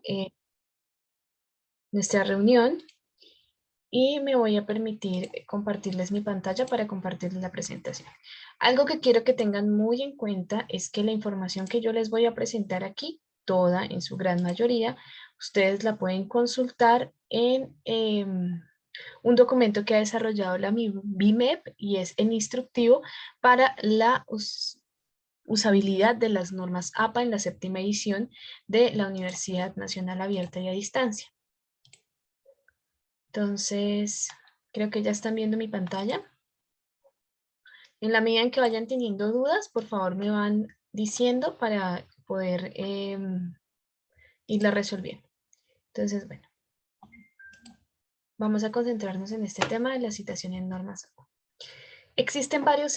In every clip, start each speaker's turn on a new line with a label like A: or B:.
A: eh, nuestra reunión y me voy a permitir compartirles mi pantalla para compartirles la presentación. Algo que quiero que tengan muy en cuenta es que la información que yo les voy a presentar aquí, toda en su gran mayoría, ustedes la pueden consultar en un documento que ha desarrollado la BIMEP y es el instructivo para la usabilidad de las normas APA en la 7ª edición de la Universidad Nacional Abierta y a Distancia. Entonces, creo que ya están viendo mi pantalla. En la medida en que vayan teniendo dudas, por favor me van diciendo para poder irla resolviendo. Entonces, bueno, vamos a concentrarnos en este tema de la citación en normas APA. Existen varios,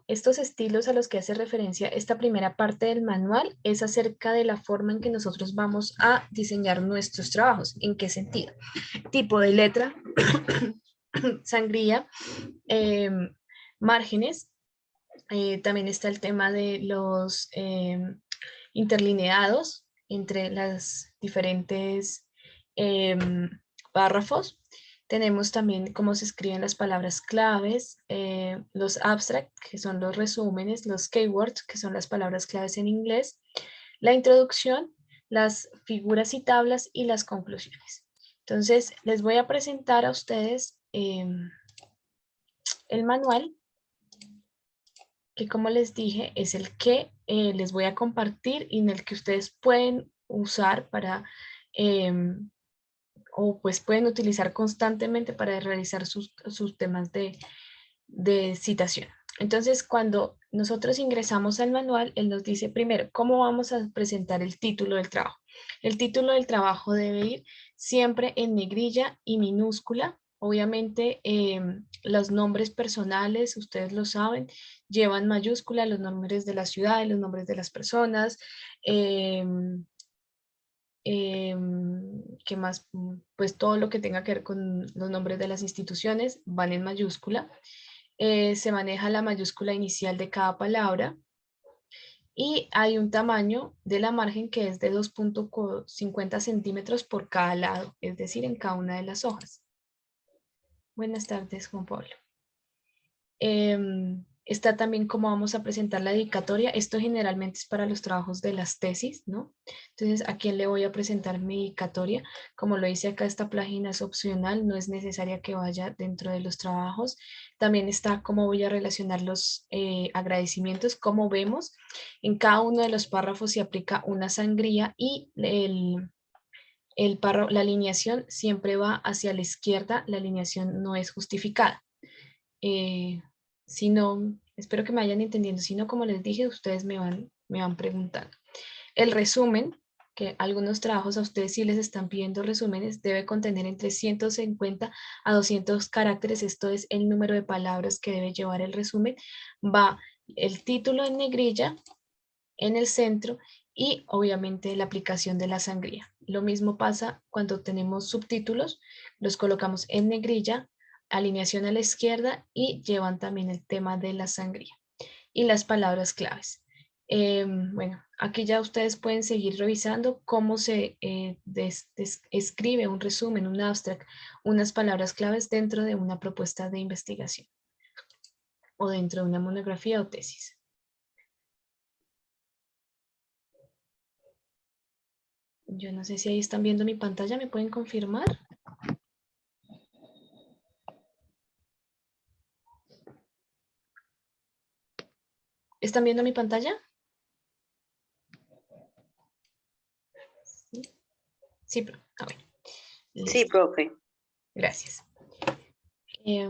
A: estos estilos a los que hace referencia esta primera parte del manual es acerca de la forma en que nosotros vamos a diseñar nuestros trabajos. ¿En qué sentido? Tipo de letra, sangría, márgenes. También está el tema de los interlineados entre las diferentes párrafos. Tenemos también cómo se escriben las palabras claves, los abstract, que son los resúmenes, los keywords, que son las palabras claves en inglés, la introducción, las figuras y tablas y las conclusiones. Entonces, les voy a presentar a ustedes el manual, que como les dije, es el que les voy a compartir y en el que ustedes pueden usar para o pues pueden utilizar constantemente para realizar sus temas de citación. Entonces, cuando nosotros ingresamos al manual, él nos dice primero, ¿cómo vamos a presentar el título del trabajo? El título del trabajo debe ir siempre en negrilla y minúscula. Obviamente, los nombres personales, ustedes lo saben, llevan mayúscula, los nombres de las ciudades, los nombres de las personas, ¿qué más? Pues todo lo que tenga que ver con los nombres de las instituciones van en mayúscula. Se maneja la mayúscula inicial de cada palabra y hay un tamaño de la margen que es de 2.50 centímetros por cada lado, es decir, en cada una de las hojas. Buenas tardes, Juan Pablo. Está también cómo vamos a presentar la dedicatoria. Esto generalmente es para los trabajos de las tesis, ¿no? Entonces, ¿a quién le voy a presentar mi dedicatoria? Como lo dice acá, esta página es opcional, no es necesaria que vaya dentro de los trabajos. También está cómo voy a relacionar los agradecimientos. Como vemos, en cada uno de los párrafos se aplica una sangría y la alineación siempre va hacia la izquierda, la alineación no es justificada. Si no, espero que me vayan entendiendo, si no, como les dije, ustedes me van preguntando. El resumen, que algunos trabajos a ustedes sí les están pidiendo resúmenes, debe contener entre 150 a 200 caracteres, esto es el número de palabras que debe llevar el resumen. Va el título en negrilla, en el centro y obviamente la aplicación de la sangría. Lo mismo pasa cuando tenemos subtítulos, los colocamos en negrilla, alineación a la izquierda y llevan también el tema de la sangría y las palabras claves. Bueno, aquí ya ustedes pueden seguir revisando cómo se escribe un resumen, un abstract, unas palabras claves dentro de una propuesta de investigación o dentro de una monografía o tesis. Yo no sé si ahí están viendo mi pantalla, ¿me pueden confirmar? ¿Están viendo mi pantalla? Sí, sí, a ver.
B: Sí, profe.
A: Gracias. Ya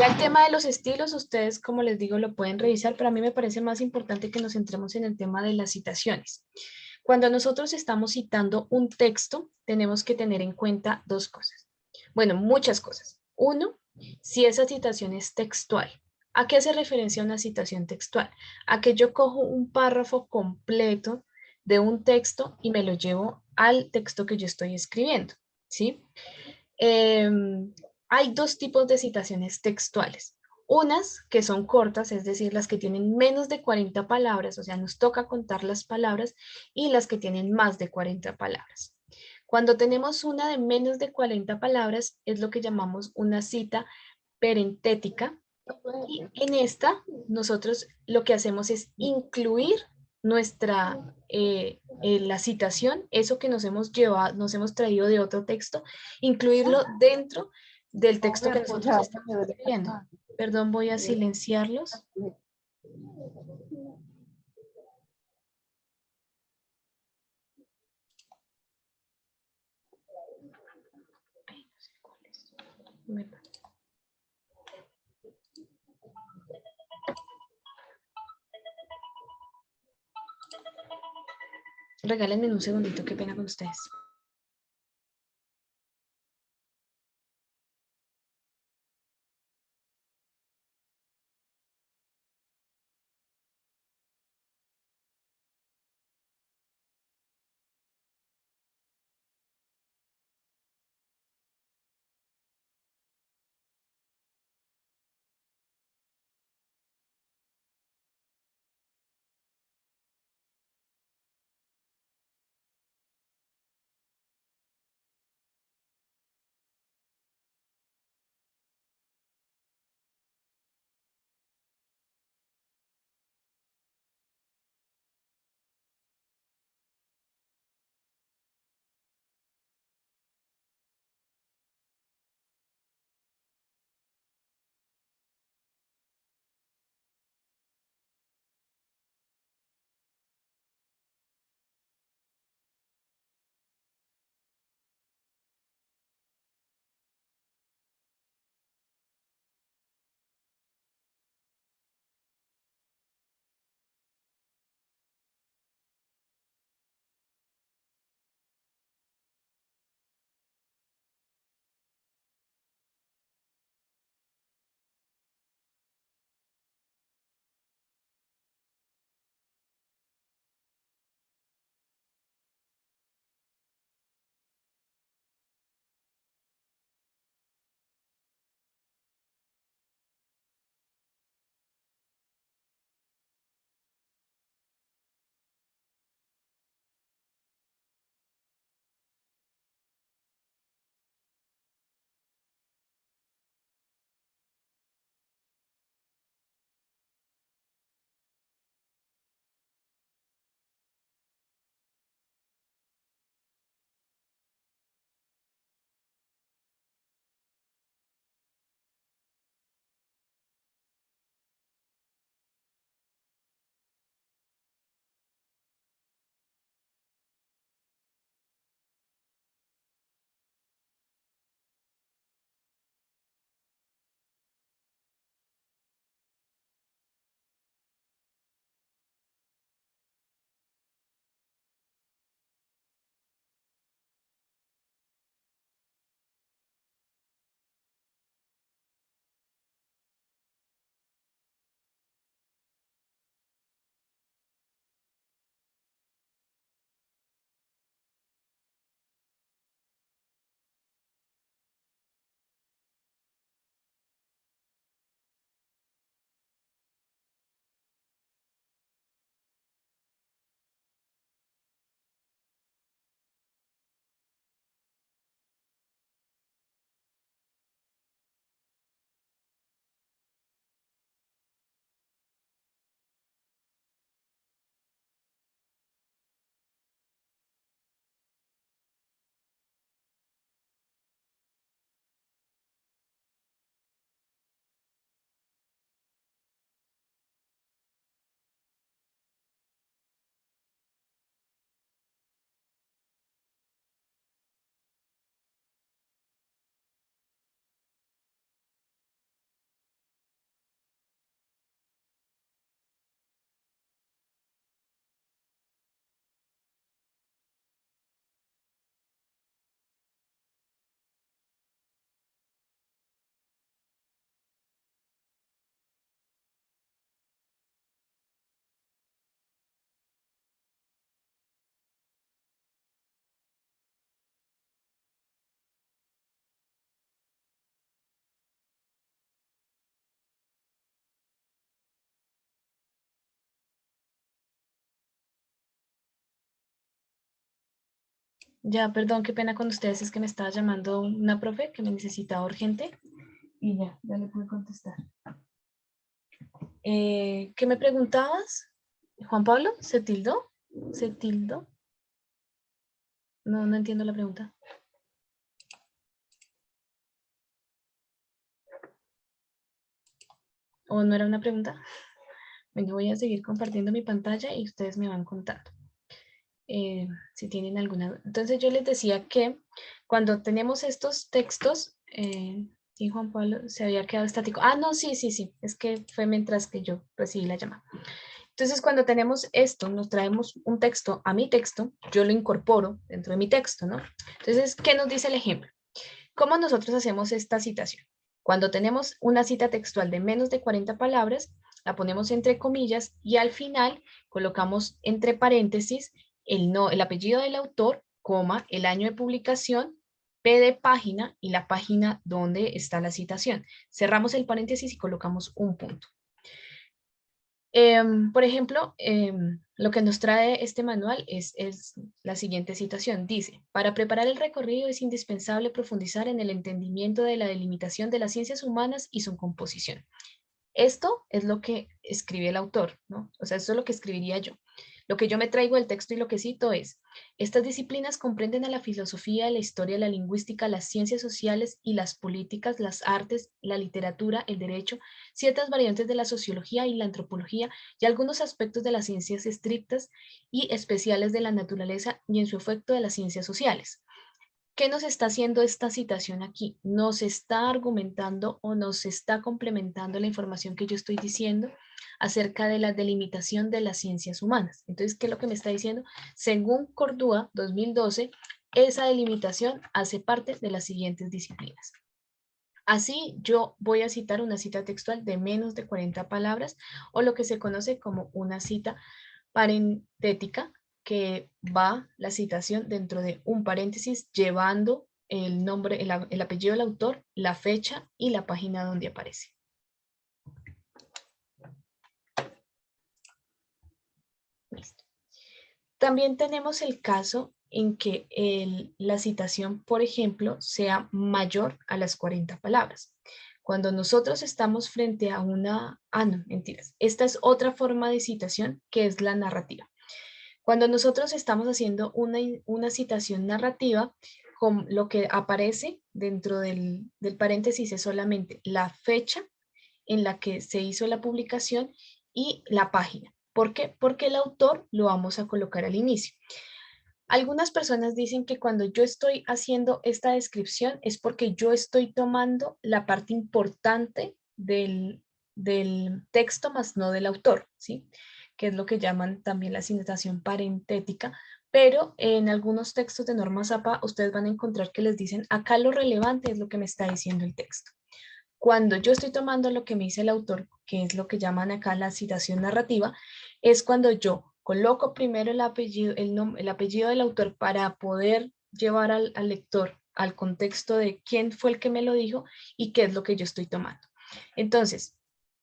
A: el tema de los estilos, ustedes, como les digo, lo pueden revisar, pero a mí me parece más importante que nos centremos en el tema de las citaciones. Cuando nosotros estamos citando un texto, tenemos que tener en cuenta dos cosas. Bueno, muchas cosas. Uno, si esa citación es textual. ¿A qué hace referencia una citación textual? A que yo cojo un párrafo completo de un texto y me lo llevo al texto que yo estoy escribiendo, ¿sí? Hay dos tipos de citaciones textuales. Unas que son cortas, es decir, las que tienen menos de 40 palabras, o sea, nos toca contar las palabras, y las que tienen más de 40 palabras. Cuando tenemos una de menos de 40 palabras, es lo que llamamos una cita perentética. Y en esta, nosotros lo que hacemos es incluir la citación, eso que nos hemos llevado, nos hemos traído de otro texto, incluirlo dentro del texto que nosotros estamos escribiendo. Perdón, voy a silenciarlos. Ay, no sé cuál es. ¿Verdad? Regálenme un segundito, qué pena con ustedes. Ya, perdón, qué pena con ustedes, es que me estaba llamando una profe que me necesitaba urgente y ya le pude contestar. ¿Qué me preguntabas? Juan Pablo, ¿se tildó? ¿Se tildó? No entiendo la pregunta. ¿O no era una pregunta? Bueno, voy a seguir compartiendo mi pantalla y ustedes me van contando. Si tienen alguna. Entonces yo les decía que cuando tenemos estos textos, sí, Juan Pablo se había quedado estático. Ah, no, sí, es que fue mientras que yo recibí la llamada. Entonces cuando tenemos esto, nos traemos un texto a mi texto, yo lo incorporo dentro de mi texto, ¿no? Entonces, ¿qué nos dice el ejemplo? ¿Cómo nosotros hacemos esta citación? Cuando tenemos una cita textual de menos de 40 palabras, la ponemos entre comillas y al final colocamos entre paréntesis el apellido del autor, coma, el año de publicación, P de página y la página donde está la citación. Cerramos el paréntesis y colocamos un punto. Por ejemplo, lo que nos trae este manual es la siguiente citación. Dice, para preparar el recorrido es indispensable profundizar en el entendimiento de la delimitación de las ciencias humanas y su composición. Esto es lo que escribe el autor, ¿no? O sea, eso es lo que escribiría yo. Lo que yo me traigo del texto y lo que cito es, estas disciplinas comprenden a la filosofía, la historia, la lingüística, las ciencias sociales y las políticas, las artes, la literatura, el derecho, ciertas variantes de la sociología y la antropología y algunos aspectos de las ciencias estrictas y especiales de la naturaleza y en su efecto de las ciencias sociales. ¿Qué nos está haciendo esta citación aquí? Nos está argumentando o nos está complementando la información que yo estoy diciendo acerca de la delimitación de las ciencias humanas. Entonces, ¿qué es lo que me está diciendo? Según Cordúa 2012, esa delimitación hace parte de las siguientes disciplinas. Así, yo voy a citar una cita textual de menos de 40 palabras o lo que se conoce como una cita parentética, que va la citación dentro de un paréntesis llevando el nombre, el apellido del autor, la fecha y la página donde aparece. Listo. También tenemos el caso en que la citación, por ejemplo, sea mayor a las 40 palabras. Cuando nosotros estamos frente a una... Ah, no, mentiras. Esta es otra forma de citación que es la narrativa. Cuando nosotros estamos haciendo una citación narrativa, con lo que aparece dentro del paréntesis es solamente la fecha en la que se hizo la publicación y la página. ¿Por qué? Porque el autor lo vamos a colocar al inicio. Algunas personas dicen que cuando yo estoy haciendo esta descripción es porque yo estoy tomando la parte importante del texto, más no del autor, ¿sí? Que es lo que llaman también la citación parentética, pero en algunos textos de norma ZAPA ustedes van a encontrar que les dicen acá lo relevante es lo que me está diciendo el texto. Cuando yo estoy tomando lo que me dice el autor, que es lo que llaman acá la citación narrativa, es cuando yo coloco primero el apellido, el apellido del autor para poder llevar al lector al contexto de quién fue el que me lo dijo y qué es lo que yo estoy tomando. Entonces,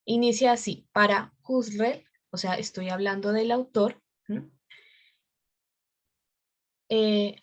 A: inicia así, para Husserl, o sea, estoy hablando del autor,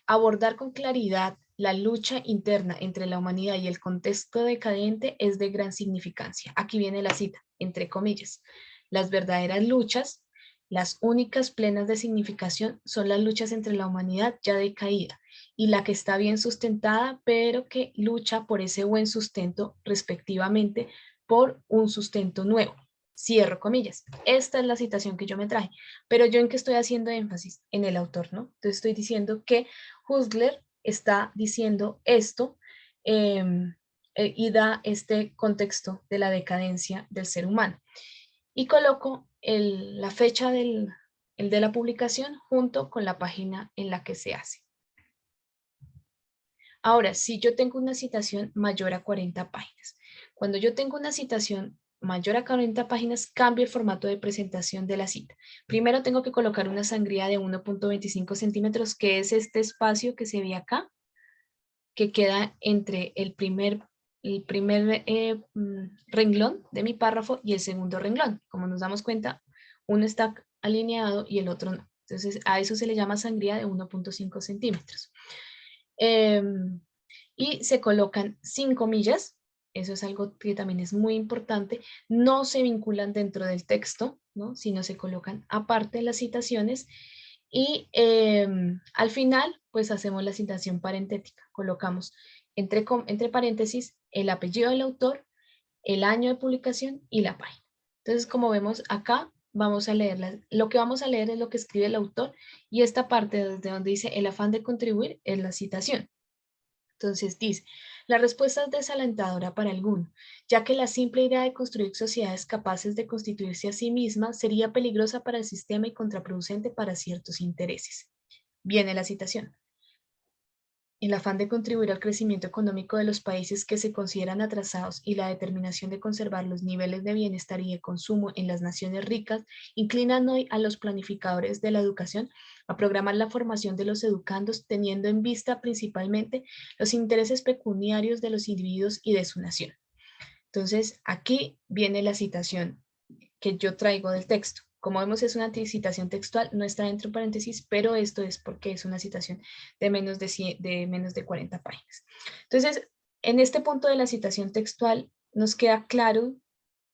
A: abordar con claridad la lucha interna entre la humanidad y el contexto decadente es de gran significancia. Aquí viene la cita, entre comillas. Las verdaderas luchas, las únicas plenas de significación, son las luchas entre la humanidad ya decaída y la que está bien sustentada, pero que lucha por ese buen sustento, respectivamente, por un sustento nuevo. Cierro comillas. Esta es la citación que yo me traje. Pero yo en qué estoy haciendo énfasis? En el autor, ¿no? Entonces estoy diciendo que Husserl está diciendo esto y da este contexto de la decadencia del ser humano. Y coloco la fecha el de la publicación junto con la página en la que se hace. Ahora, si yo tengo una citación mayor a 40 páginas, cuando yo tengo una citación mayor a 40 páginas, cambio el formato de presentación de la cita. Primero tengo que colocar una sangría de 1.25 centímetros, que es este espacio que se ve acá, que queda entre el primer renglón de mi párrafo y el segundo renglón. Como nos damos cuenta, uno está alineado y el otro no. Entonces, a eso se le llama sangría de 1.5 centímetros. Y se colocan sin comillas, eso es algo que también es muy importante, no se vinculan dentro del texto, ¿no? Sino se colocan aparte de las citaciones y al final pues hacemos la citación parentética, colocamos entre paréntesis el apellido del autor, el año de publicación y la página. Entonces, como vemos acá, vamos a leer, lo que vamos a leer es lo que escribe el autor y esta parte desde donde dice el afán de contribuir es la citación. Entonces dice, la respuesta es desalentadora para alguno, ya que la simple idea de construir sociedades capaces de constituirse a sí mismas sería peligrosa para el sistema y contraproducente para ciertos intereses. Viene la citación. El afán de contribuir al crecimiento económico de los países que se consideran atrasados y la determinación de conservar los niveles de bienestar y de consumo en las naciones ricas inclinan hoy a los planificadores de la educación a programar la formación de los educandos teniendo en vista principalmente los intereses pecuniarios de los individuos y de su nación. Entonces, aquí viene la citación que yo traigo del texto. Como vemos, es una citación textual, no está entre paréntesis, pero esto es porque es una citación de menos de 40 páginas. Entonces, en este punto de la citación textual, nos queda claro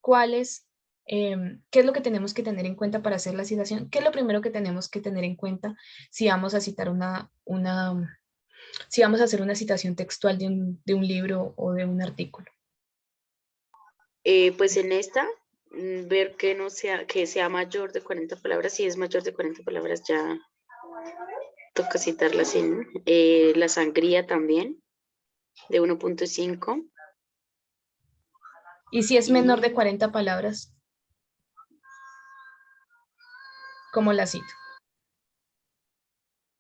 A: cuál es, qué es lo que tenemos que tener en cuenta para hacer la citación, qué es lo primero que tenemos que tener en cuenta si vamos a citar si vamos a hacer una citación textual de un libro o de un artículo.
B: Pues en esta, ver que no sea, que sea mayor de 40 palabras. Si es mayor de 40 palabras ya toca citarla así, ¿no? La sangría también, de 1.5.
A: Y si es menor de 40 palabras, ¿cómo la cito?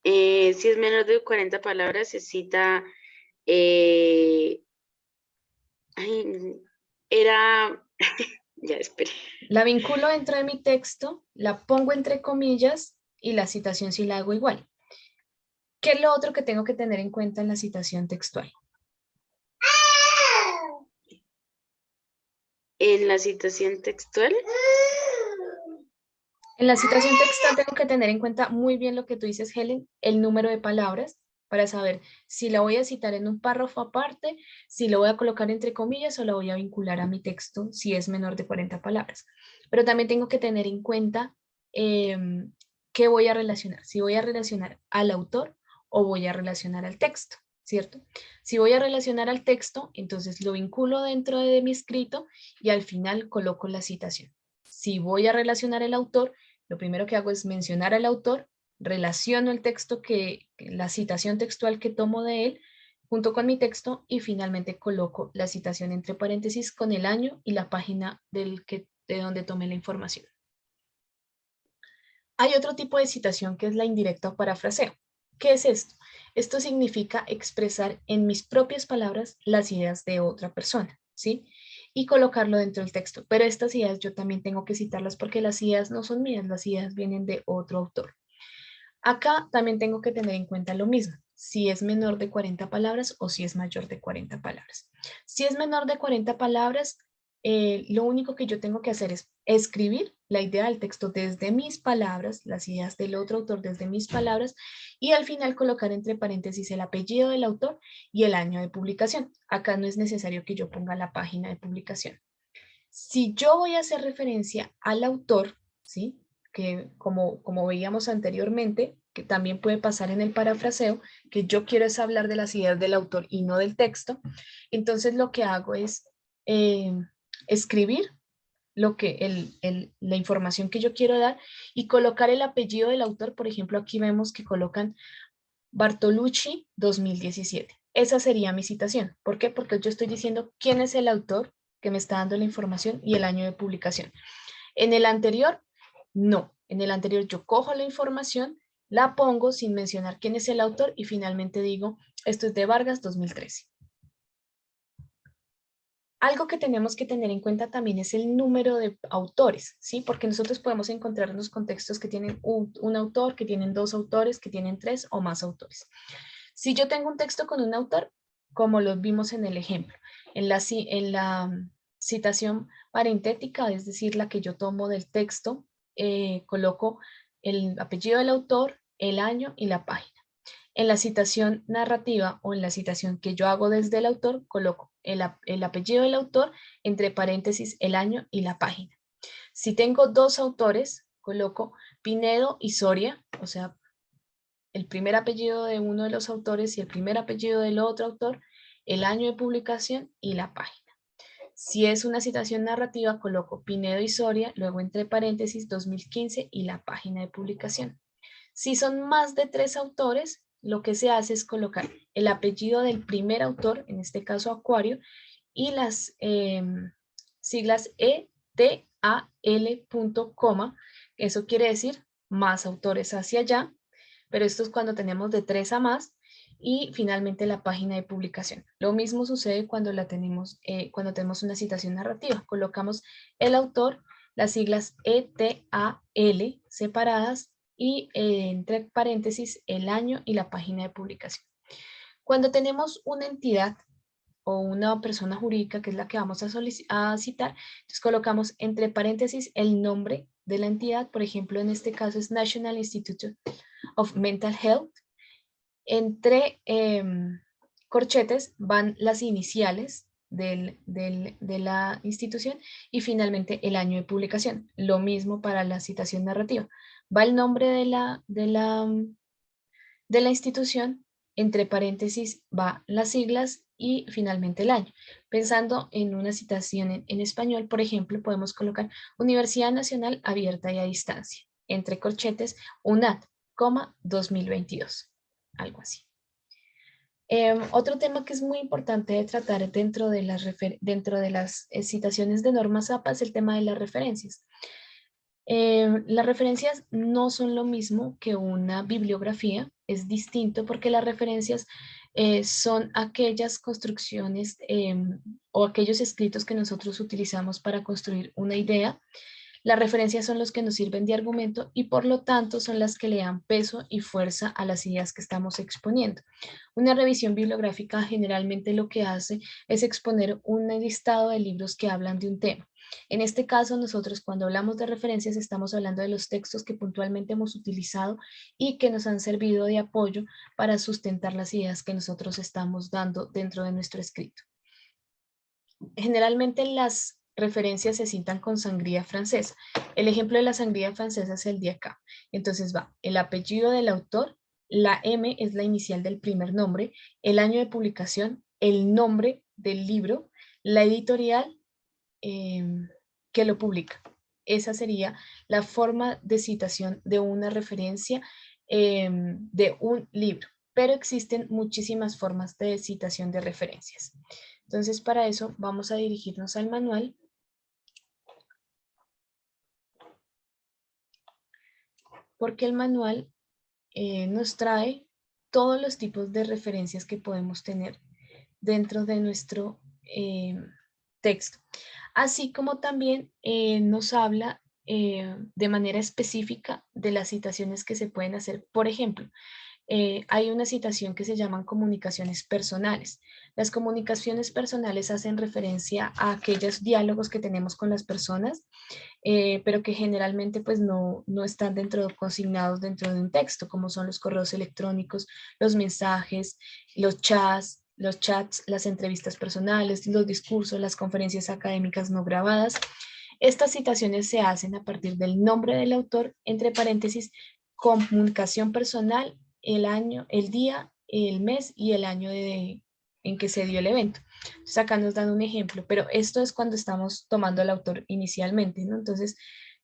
B: Si es menor de 40 palabras, se cita, ay, era, ya esperé.
A: La vinculo dentro de mi texto, la pongo entre comillas y la citación sí la hago igual. ¿Qué es lo otro que tengo que tener en cuenta en la citación textual?
B: En la citación textual.
A: En la citación textual tengo que tener en cuenta muy bien lo que tú dices, Helen, el número de palabras para saber si la voy a citar en un párrafo aparte, si lo voy a colocar entre comillas o la voy a vincular a mi texto si es menor de 40 palabras. Pero también tengo que tener en cuenta qué voy a relacionar, si voy a relacionar al autor o voy a relacionar al texto, ¿cierto? Si voy a relacionar al texto, entonces lo vinculo dentro de mi escrito y al final coloco la citación. Si voy a relacionar el autor, lo primero que hago es mencionar al autor, relaciono el texto la citación textual que tomo de él, junto con mi texto y finalmente coloco la citación entre paréntesis con el año y la página de donde tomé la información. Hay otro tipo de citación que es la indirecta o parafraseo. ¿Qué es esto? Esto significa expresar en mis propias palabras las ideas de otra persona, ¿sí? Y colocarlo dentro del texto. Pero estas ideas yo también tengo que citarlas porque las ideas no son mías, las ideas vienen de otro autor. Acá también tengo que tener en cuenta lo mismo, si es menor de 40 palabras o si es mayor de 40 palabras. Si es menor de 40 palabras, lo único que yo tengo que hacer es escribir la idea del texto desde mis palabras, las ideas del otro autor desde mis palabras, y al final colocar entre paréntesis el apellido del autor y el año de publicación. Acá no es necesario que yo ponga la página de publicación. Si yo voy a hacer referencia al autor, ¿sí? Que como veíamos anteriormente, que también puede pasar en el parafraseo, que yo quiero es hablar de las ideas del autor y no del texto, entonces lo que hago es escribir la información que yo quiero dar y colocar el apellido del autor. Por ejemplo, aquí vemos que colocan Bartolucci 2017. Esa sería mi citación. ¿Por qué? Porque yo estoy diciendo quién es el autor que me está dando la información y el año de publicación. En el anterior, no. En el anterior yo cojo la información, la pongo sin mencionar quién es el autor y finalmente digo, esto es de Vargas 2013. Algo que tenemos que tener en cuenta también es el número de autores, ¿sí? Porque nosotros podemos encontrarnos contextos que tienen un autor, que tienen dos autores, que tienen tres o más autores. Si yo tengo un texto con un autor, como lo vimos en el ejemplo, en la citación parentética, es decir, la que yo tomo del texto, coloco el apellido del autor, el año y la página. En la citación narrativa o en la citación que yo hago desde el autor, coloco el apellido del autor, entre paréntesis, el año y la página. Si tengo dos autores, coloco Pinedo y Soria, o sea, el primer apellido de uno de los autores y el primer apellido del otro autor, el año de publicación y la página. Si es una citación narrativa, coloco Pinedo y Soria, luego entre paréntesis 2015 y la página de publicación. Si son más de 3 autores, lo que se hace es colocar el apellido del primer autor, en este caso Acuario, y las siglas ETAL, coma, eso quiere decir más autores hacia allá, pero esto es cuando tenemos de 3 a más, y finalmente la página de publicación. Lo mismo sucede cuando cuando tenemos una citación narrativa. Colocamos el autor, las siglas ETAL separadas y entre paréntesis el año y la página de publicación. Cuando tenemos una entidad o una persona jurídica, que es la que vamos a citar, entonces colocamos entre paréntesis el nombre de la entidad, por ejemplo, en este caso es National Institute of Mental Health. Entre corchetes van las iniciales de la institución y finalmente el año de publicación. Lo mismo para la citación narrativa. Va el nombre de la institución, entre paréntesis va las siglas y finalmente el año. Pensando en una citación en español, por ejemplo, podemos colocar Universidad Nacional Abierta y a Distancia, entre corchetes, UNAD, 2022, algo así. Otro tema que es muy importante de tratar dentro de las citaciones de normas APA es el tema de las referencias. Las referencias no son lo mismo que una bibliografía, es distinto porque las referencias son aquellas construcciones o aquellos escritos que nosotros utilizamos para construir una idea. Las referencias son los que nos sirven de argumento y por lo tanto son las que le dan peso y fuerza a las ideas que estamos exponiendo. Una revisión bibliográfica generalmente lo que hace es exponer un listado de libros que hablan de un tema. En este caso, nosotros cuando hablamos de referencias estamos hablando de los textos que puntualmente hemos utilizado y que nos han servido de apoyo para sustentar las ideas que nosotros estamos dando dentro de nuestro escrito. Generalmente las referencias se citan con sangría francesa. El ejemplo de la sangría francesa es el de acá. Entonces va el apellido del autor, la M es la inicial del primer nombre, el año de publicación, el nombre del libro, la editorial que lo publica. Esa sería la forma de citación de una referencia de un libro, pero existen muchísimas formas de citación de referencias. Entonces, para eso vamos a dirigirnos al manual. Porque el manual nos trae todos los tipos de referencias que podemos tener dentro de nuestro texto. Así como también nos habla de manera específica de las citaciones que se pueden hacer. Por ejemplo, hay una citación que se llaman comunicaciones personales. Las comunicaciones personales hacen referencia a aquellos diálogos que tenemos con las personas, pero que generalmente pues no están consignados dentro de un texto, como son los correos electrónicos, los mensajes, los chats, las entrevistas personales, los discursos, las conferencias académicas no grabadas. Estas citaciones se hacen a partir del nombre del autor, entre paréntesis, comunicación personal, el año, el día, el mes y el año en que se dio el evento. Entonces acá nos dan un ejemplo, pero esto es cuando estamos tomando al autor inicialmente, ¿no? Entonces,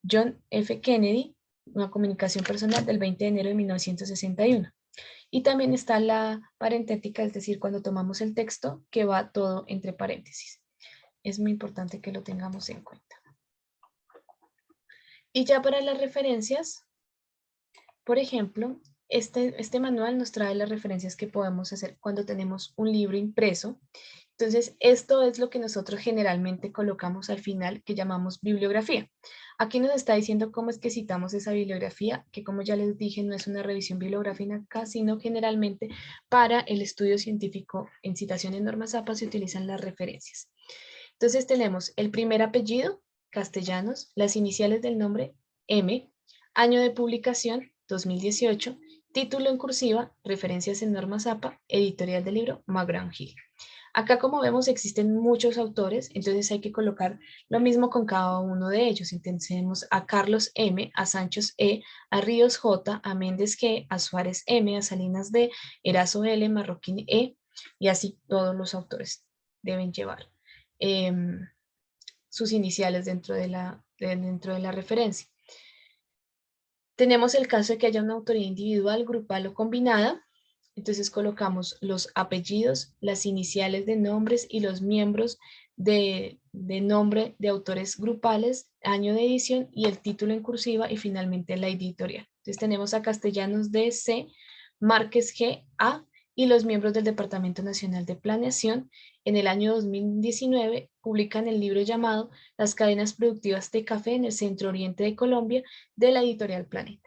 A: John F. Kennedy, una comunicación personal del 20 de enero de 1961. Y también está la parentética, es decir, cuando tomamos el texto que va todo entre paréntesis. Es muy importante que lo tengamos en cuenta. Y ya para las referencias, por ejemplo, este manual nos trae las referencias que podemos hacer cuando tenemos un libro impreso. Entonces, esto es lo que nosotros generalmente colocamos al final, que llamamos bibliografía. Aquí nos está diciendo cómo es que citamos esa bibliografía, que como ya les dije, no es una revisión bibliográfica, sino generalmente para el estudio científico en citación en normas APA se utilizan las referencias. Entonces tenemos el primer apellido, Castellanos, las iniciales del nombre, M, Año de publicación, 2018. Título en cursiva, referencias en normas APA, editorial del libro McGraw-Hill. Acá, como vemos, existen muchos autores, entonces hay que colocar lo mismo con cada uno de ellos. Entonces tenemos a Carlos M, a Sánchez E, a Ríos J, a Méndez G, a Suárez M, a Salinas D, Erazo L, Marroquín E, y así todos los autores deben llevar sus iniciales dentro de la referencia. Tenemos el caso de que haya una autoría individual, grupal o combinada. Entonces colocamos los apellidos, las iniciales de nombres y los miembros de nombre de autores grupales, año de edición y el título en cursiva y finalmente la editorial. Entonces tenemos a Castellanos D.C., Márquez G.A. y los miembros del Departamento Nacional de Planeación. En el año 2019 publican el libro llamado Las cadenas productivas de café en el centro oriente de Colombia de la editorial Planeta.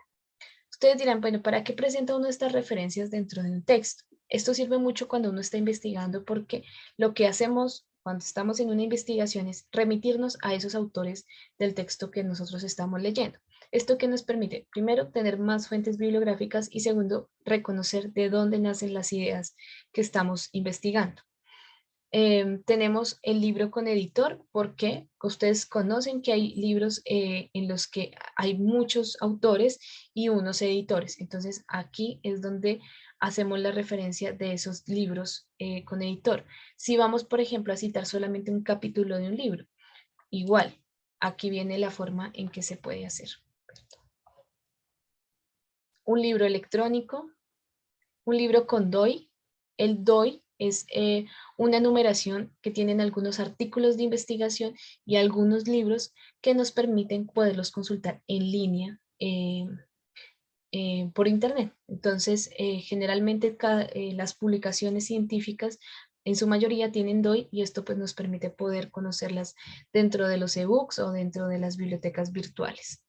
A: Ustedes dirán, bueno, ¿para qué presenta uno estas referencias dentro de un texto? Esto sirve mucho cuando uno está investigando porque lo que hacemos cuando estamos en una investigación es remitirnos a esos autores del texto que nosotros estamos leyendo. Esto que nos permite, primero, tener más fuentes bibliográficas y segundo, reconocer de dónde nacen las ideas que estamos investigando. Tenemos el libro con editor, porque ustedes conocen que hay libros en los que hay muchos autores y unos editores. Entonces aquí es donde hacemos la referencia de esos libros con editor. Si vamos, por ejemplo, a citar solamente un capítulo de un libro, igual, aquí viene la forma en que se puede hacer. Un libro electrónico, un libro con DOI. El DOI es una numeración que tienen algunos artículos de investigación y algunos libros que nos permiten poderlos consultar en línea por internet. Entonces, generalmente las publicaciones científicas en su mayoría tienen DOI y esto pues nos permite poder conocerlas dentro de los ebooks o dentro de las bibliotecas virtuales.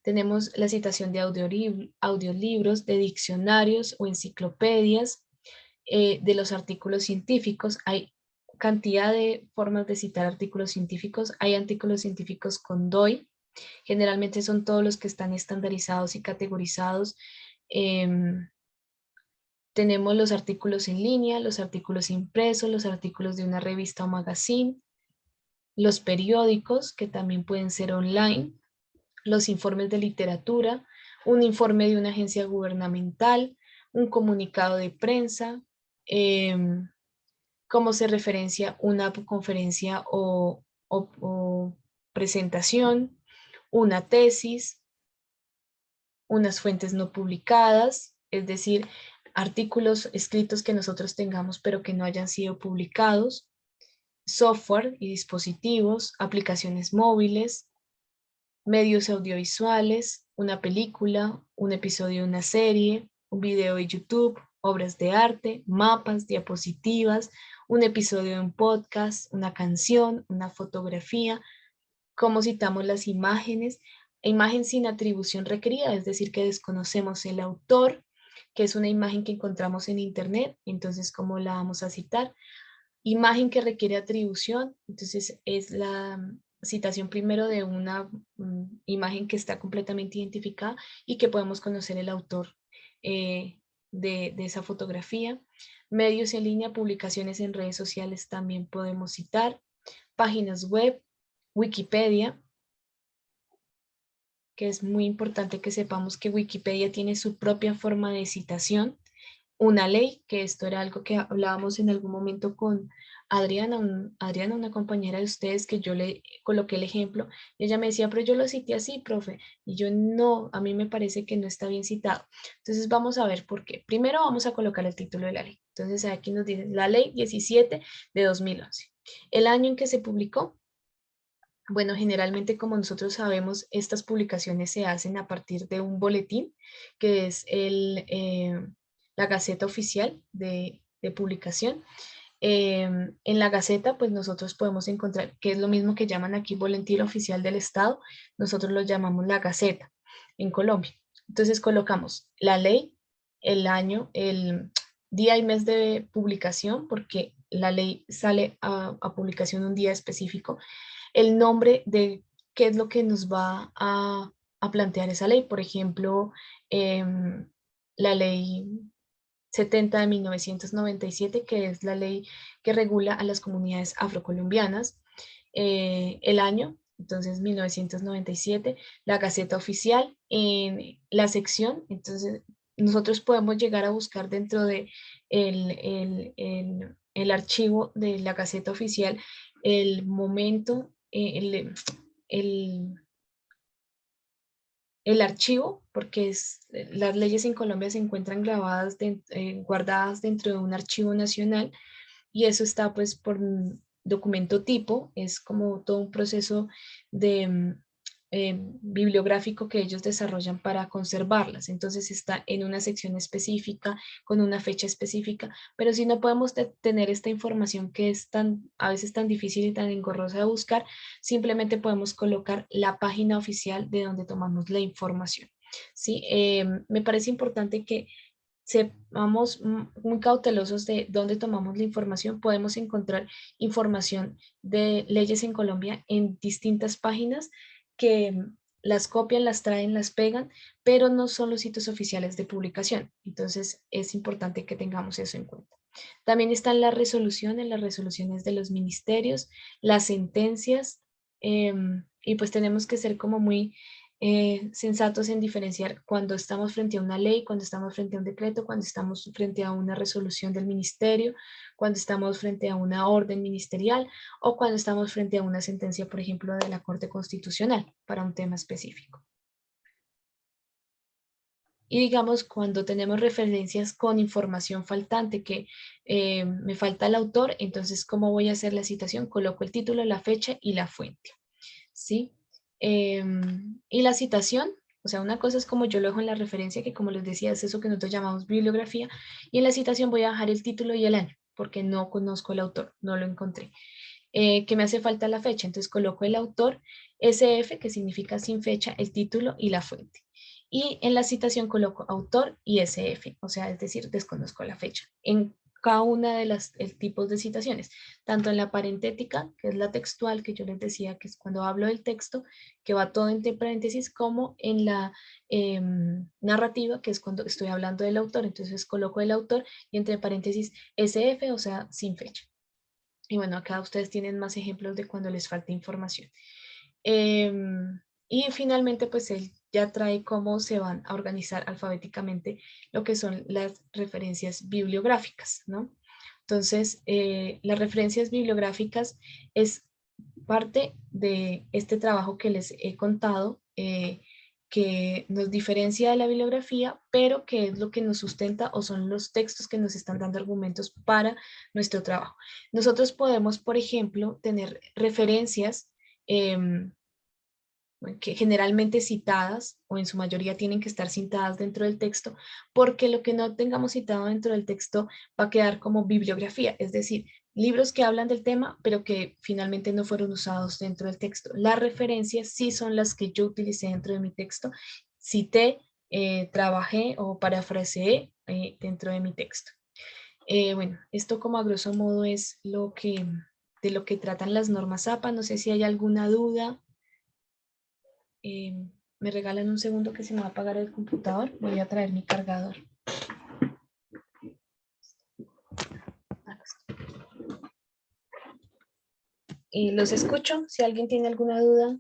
A: Tenemos la citación de audiolibros, de diccionarios o enciclopedias, de los artículos científicos. Hay cantidad de formas de citar artículos científicos. Hay artículos científicos con DOI. Generalmente son todos los que están estandarizados y categorizados. Tenemos los artículos en línea, los artículos impresos, los artículos de una revista o magazine, los periódicos que también pueden ser online, los informes de literatura, un informe de una agencia gubernamental, un comunicado de prensa, cómo se referencia una conferencia o presentación, una tesis, unas fuentes no publicadas, es decir, artículos escritos que nosotros tengamos pero que no hayan sido publicados, software y dispositivos, aplicaciones móviles, medios audiovisuales, una película, un episodio de una serie, un video de YouTube, obras de arte, mapas, diapositivas, un episodio de un podcast, una canción, una fotografía, cómo citamos las imágenes, imagen sin atribución requerida, es decir, que desconocemos el autor, que es una imagen que encontramos en internet, entonces cómo la vamos a citar. Imagen que requiere atribución, entonces es la citación primero de una imagen que está completamente identificada y que podemos conocer el autor de esa fotografía. Medios en línea, publicaciones en redes sociales también podemos citar. Páginas web, Wikipedia, que es muy importante que sepamos que Wikipedia tiene su propia forma de citación. Una ley, que esto era algo que hablábamos en algún momento con Adriana, una compañera de ustedes, que yo le coloqué el ejemplo, y ella me decía, pero yo lo cité así, profe, y yo no, a mí me parece que no está bien citado. Entonces vamos a ver por qué. Primero vamos a colocar el título de la ley. Entonces aquí nos dice la ley 17 de 2011. El año en que se publicó. Bueno, generalmente, como nosotros sabemos, estas publicaciones se hacen a partir de un boletín, que es la Gaceta Oficial de Publicación. En la Gaceta, pues nosotros podemos encontrar, que es lo mismo que llaman aquí Boletín Oficial del Estado, nosotros lo llamamos la Gaceta en Colombia. Entonces colocamos la ley, el año, el día y mes de publicación, porque la ley sale a publicación un día específico, el nombre de qué es lo que nos va a a plantear esa ley. Por ejemplo, la ley 70 de 1997, que es la ley que regula a las comunidades afrocolombianas, el año, entonces 1997, la Gaceta Oficial, en la sección, entonces nosotros podemos llegar a buscar dentro de el archivo de la Gaceta Oficial el momento, el, el archivo, porque las leyes en Colombia se encuentran grabadas, guardadas dentro de un archivo nacional, y eso está pues por documento tipo, es como todo un proceso de bibliográfico que ellos desarrollan para conservarlas. Entonces está en una sección específica, con una fecha específica, pero si no podemos tener esta información que es a veces tan difícil y tan engorrosa de buscar, simplemente podemos colocar la página oficial de donde tomamos la información. ¿Sí? Me parece importante que seamos muy cautelosos de dónde tomamos la información. Podemos encontrar información de leyes en Colombia en distintas páginas que las copian, las traen, las pegan, pero no son los sitios oficiales de publicación. Entonces es importante que tengamos eso en cuenta. También están las resoluciones de los ministerios, las sentencias, y pues tenemos que ser como muy sensatos en diferenciar cuando estamos frente a una ley, cuando estamos frente a un decreto, cuando estamos frente a una resolución del ministerio, cuando estamos frente a una orden ministerial o cuando estamos frente a una sentencia, por ejemplo, de la Corte Constitucional para un tema específico. Y digamos, cuando tenemos referencias con información faltante, que me falta el autor, entonces, ¿cómo voy a hacer la citación? Coloco el título, la fecha y la fuente. ¿Sí? Y la citación, o sea, una cosa es como yo lo dejo en la referencia, que como les decía, es eso que nosotros llamamos bibliografía, y en la citación voy a dejar el título y el año, porque no conozco el autor, no lo encontré. Que me hace falta la fecha, entonces coloco el autor, SF, que significa sin fecha, el título y la fuente. Y en la citación coloco autor y SF, o sea, es decir, desconozco la fecha. En cada una de las tipos de citaciones, tanto en la parentética, que es la textual, que yo les decía que es cuando hablo del texto, que va todo entre paréntesis, como en la narrativa, que es cuando estoy hablando del autor, entonces coloco el autor y entre paréntesis SF, o sea, sin fecha. Y bueno, acá ustedes tienen más ejemplos de cuando les falta información. Y finalmente, pues él ya trae cómo se van a organizar alfabéticamente lo que son las referencias bibliográficas, ¿no? Entonces, las referencias bibliográficas es parte de este trabajo que les he contado, que nos diferencia de la bibliografía, pero que es lo que nos sustenta o son los textos que nos están dando argumentos para nuestro trabajo. Nosotros podemos, por ejemplo, tener referencias que generalmente citadas o en su mayoría tienen que estar citadas dentro del texto, porque lo que no tengamos citado dentro del texto va a quedar como bibliografía, es decir, libros que hablan del tema, pero que finalmente no fueron usados dentro del texto. Las referencias sí son las que yo utilicé dentro de mi texto, cité, trabajé o parafraseé dentro de mi texto. Bueno, esto como a grosso modo es de lo que tratan las normas APA. No sé si hay alguna duda. Me regalan un segundo que se me va a apagar el computador. Voy a traer mi cargador. Y los escucho. Si alguien tiene alguna duda.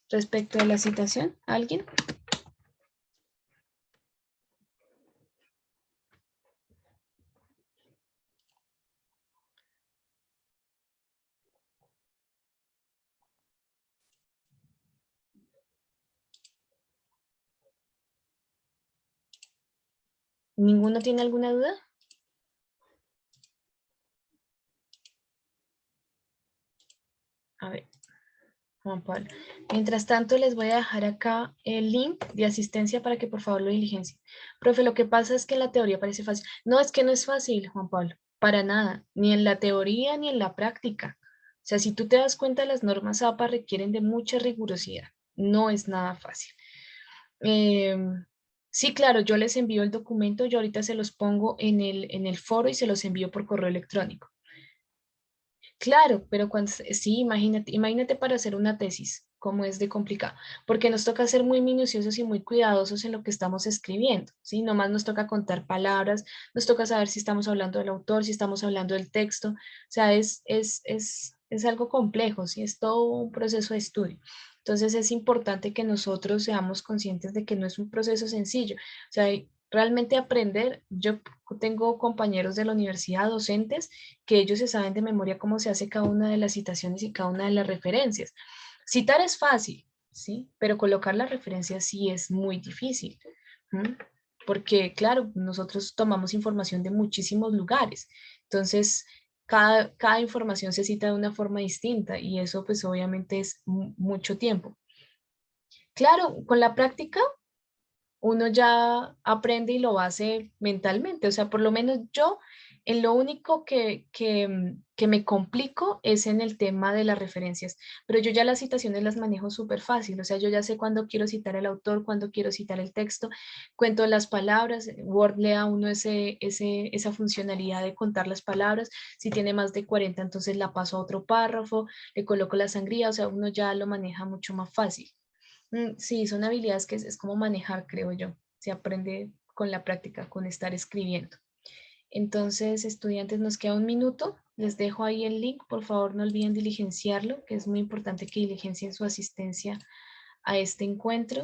A: Respecto a la citación, ¿alguien? ¿Ninguno tiene alguna duda? A ver, Juan Pablo. Mientras tanto, les voy a dejar acá el link de asistencia para que por favor lo diligencien. Profe, lo que pasa es que la teoría parece fácil. No, es que no es fácil, Juan Pablo. Para nada. Ni en la teoría ni en la práctica. O sea, si tú te das cuenta, las normas APA requieren de mucha rigurosidad. No es nada fácil. Sí, claro, yo les envío el documento, yo ahorita se los pongo en el foro y se los envío por correo electrónico. Claro, pero cuando, sí, imagínate para hacer una tesis, cómo es de complicado, porque nos toca ser muy minuciosos y muy cuidadosos en lo que estamos escribiendo, ¿sí? Nomás nos toca contar palabras, nos toca saber si estamos hablando del autor, si estamos hablando del texto, o sea, es algo complejo, ¿sí? Es todo un proceso de estudio. Entonces es importante que nosotros seamos conscientes de que no es un proceso sencillo, o sea, realmente aprender, yo tengo compañeros de la universidad, docentes, que ellos se saben de memoria cómo se hace cada una de las citaciones y cada una de las referencias. Citar es fácil, ¿sí? Pero colocar las referencias sí es muy difícil. ¿M? Porque, claro, nosotros tomamos información de muchísimos lugares. Entonces, cada información se cita de una forma distinta y eso pues obviamente es mucho tiempo. Claro, con la práctica uno ya aprende y lo hace mentalmente. O sea, por lo menos yo, en lo único que me complico es en el tema de las referencias, pero yo ya las citaciones las manejo súper fácil. O sea, yo ya sé cuándo quiero citar al autor, cuándo quiero citar el texto, cuento las palabras. Word le da a uno esa funcionalidad de contar las palabras. Si tiene más de 40, entonces la paso a otro párrafo, le coloco la sangría, o sea, uno ya lo maneja mucho más fácil. Sí, son habilidades que es como manejar, creo yo. Se aprende con la práctica, con estar escribiendo. Entonces, estudiantes, nos queda un minuto. Les dejo ahí el link. Por favor, no olviden diligenciarlo, que es muy importante que diligencien su asistencia a este encuentro.